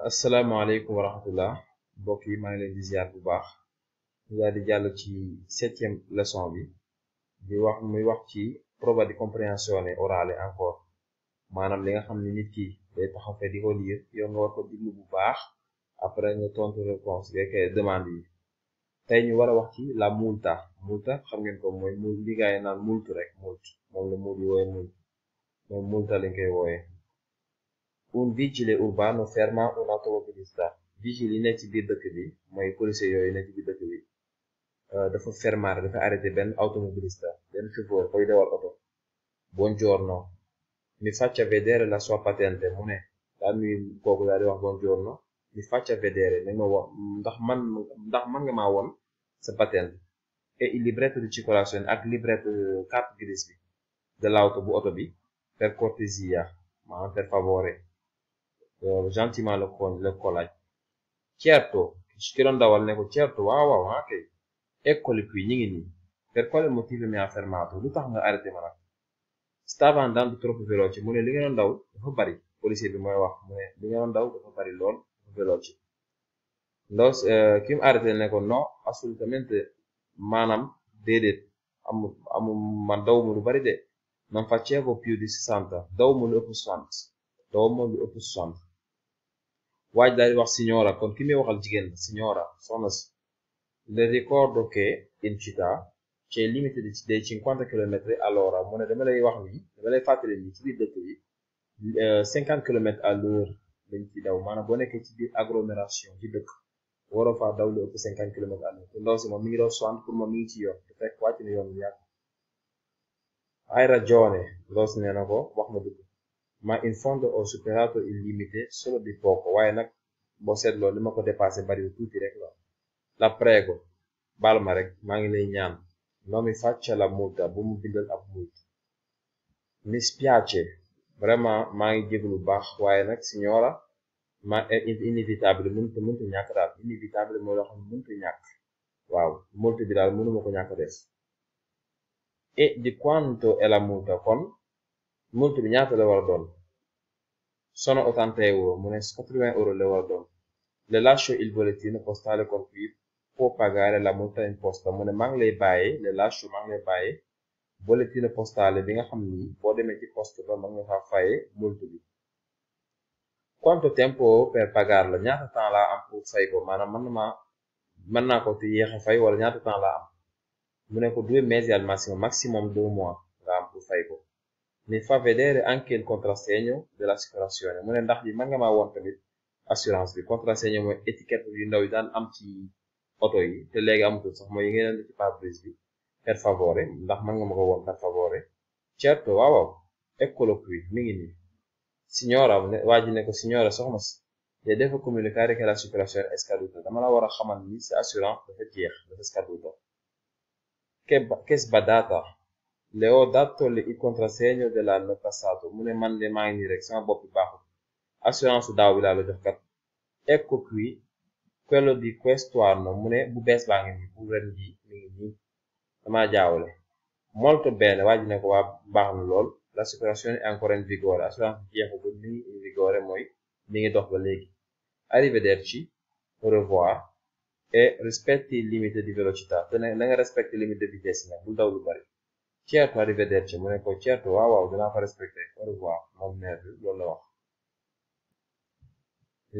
asalaamaaleykum wa rahmatullah mbokk yi maa ngi leen di ziar bu baax ñu daal di jàll ci 7e leçon bi muy wax ci prova di comprensione orale encore maanaam li nga xam ne nit ki day taxaw fe di ko lire yow nga war ko diglu bu baax après nga tontu réponse yeeg demande yi tey ñu war a wax ci la multa xam ngeen ko mooy li gaay naan multu rek mult moom la mul yi wooye moom multa lañ koy wooye un vigile urbano ferma un automobilista vigile yi nekk ci biir dëkk bi mooy policier yooyu nekk ci biir dëkk bi dafa fermare dafa arrêté benn automobilista benn chauffeur koy dawal oto. Buongiorno, mi faccia vedere la sua patente mu ne daal nuyu kooku daal di wax buongiorno mi faccia vedere nañ ma wax ndax man nga maa woon sa patente et il libretto di circolazione ak libretto carte grise bi de l'auto bu oto bi per cortesia maanaam per favore gentiment la ko laaj. Certo ki doon dawal ne ko certo waaw kay eccoli qui ñi ngi nii per quale motivo mi ha fermato lu tax nga arrêté ma nag stava andando troppo veloce mu ne li nga doon daw dafa bari policier bi mooy wax mu ne li nga doon daw dafa bari lool dafa veloce ndaw ki mu arrêté ne ko non assolutamente maanaam déedéet amu man daw mu lu bari de non facevo più di 60 daw mu lu ëpp 60 waaj daal di wax signora kon ki muy waxal jigéen la signora soxna si le ricordo che in città c'è il limite dei 50 km all'ora mu ne dama lay wax ni dama lay fàttali ni ci biir dëkk bi 50 km à l'heure lañ ci daw maanaam boo nekkee ci biir agglomération ci dëkk waroo faa daw lu ëpp 50 km à l'heure te ndaw si moom mi ngi daw 60 pour moom mi ngi ci yoon te fekk wàcc na yoon bu yàgg. Hai ragione ndaw si nee na ko wax na dëgg ma in fondo ho superato il limite solo di poco waaye nag boo seetloo li ma ko dépassé bariwul tuuti rek la prego baal ma rek maa ngi lay ñaan non mi faccia la multa bu mu bindal ab multa mi spiace vraiment maa ngi jéglu baax waaye nag signora ma è inévitable mënta ñàkk daal inévitable mooy loo xam ne mënta ñàkk waaw multa bi daal mënuma ko ñàkk def et di quanto è la multa kon multa bi ñaata la war a doon sono 80 euro mu ne 80 euro la war a doon le lascio il bollettino postale con cui può pagare la multa imposta mu ne maa ngi lay bàyyi bollettino postale bi nga xam ni boo demee ci poste ba ma nga fa faye multa bi quanto tempo per pagarla ñaata temps laa am pour fay ko maanaam mën naa ko te yéex a fay wala ñaata temps laa am mu ne ko 2 mesi al maximum 2 mois nga am pour fay ko mi fa vedere anche il contrassegno dell'assicurazione mu ne ndax li mën nga maa woon tamit assurance bi contrassegno mooy étiquette yu ndaw yi daan am ci oto yi te léegi amatul sax mooy yi ngeen di ci pare-brise bi per favore ndax mën nga ma ko woon per favore certo waaw eccolo qui mi ngi nii signora waa ji ne ko signora soxna si le devo comunicare che l'assicurazione è scaduta dama la war a xamal ni sa assurance dafa jeex dafa scaduta che sbadata le ho dato il contrassegno dell'anno passato mu ne man de maa ngi nii rek sama bopp baaxul assurance su daaw bi laa la jox kat ecco qui quello di questo anno mu ne bu bees baa ngi nii bu ren ji mi ngi nii dama jaawale molto bene waa ji ne ko waa baax na lool l'assicurazione è ancora in vigore assurance bi jeexagul mi ngi in vigore mooy mi ngi dox ba léegi arrivederci au revoir et rispetti il limite di velocità te na nga respecté limite de vitesse nag bul daw lu bari certo arrivederci mu ne ko certo waaw dinaa ko respecté au revoir moom neer bi loolu la wax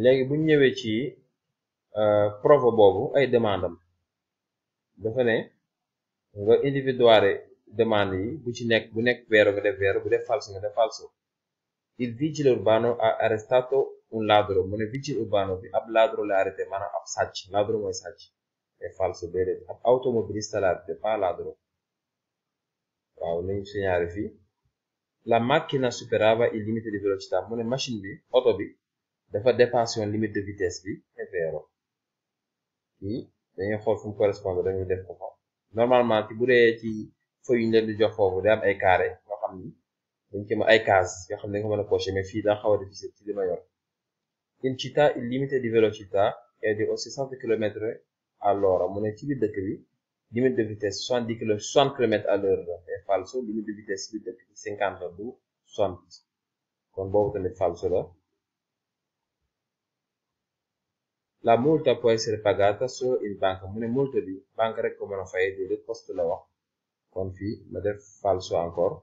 léegi buñ ñëwee ci prova boobu ay demande am dafa ne nga individuare demande yi bu nekk vero nga def vero bu def falso nga def falso il vigile urbano ha arrestato un ladro mu ne vigile urbano bi ab ladro la arrêté maanaam ab sàcc ladro mooy sàcc è falso déedéet ab automobilista la arrêté pas ladro waaw nañu signalé fii la macchina superava il limite di velocità mu ne machine bi oto bi dafa dépassé woon limite de vitesse bi è vero kii dañuy xool fu mu correspondre dañuy def ko fa normalement ci bu dee ci feuille yu ñu leen di jox foofu day am ay carré yoo xam ni dañ ci am ay case yoo xam ne nga mën a cocher mais fii daa xaw a difficile ci li ma yor in città il limite di velocità è di 60 km all'ora mu ne ci biir dëkk bi limite de vitesse 60 km à l'heure la è falso limite de vitesse ci biir dëkk bi 50 la du 60 kon boobu tamit falso la La multa può essere pagata solo in banca mu ne multa bi banque rek ko mën a fay déedéet poste la wax kon fii ma def falso encore.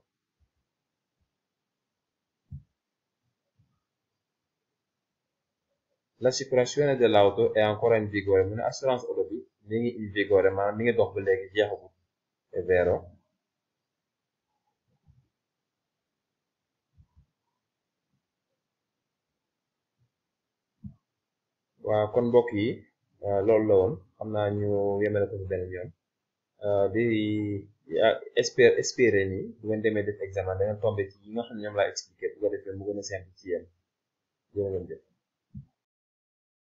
L'assicurazione dell'auto è ancora in vigore mu ne assurance auto bi mi ngi in vigore maanaam mi ngi dox ba léegi jeexagul è vero. waaw kon mbokk yi loolu la woon xam naa ñu yemale ko ci beneen yoon di espérer ni bu ngeen demee def examen da ngeen tombé ci yi nga xam ne ñoom laa expliqué bu ko defee mu gën a simple ci yéen jërë ngeen jëf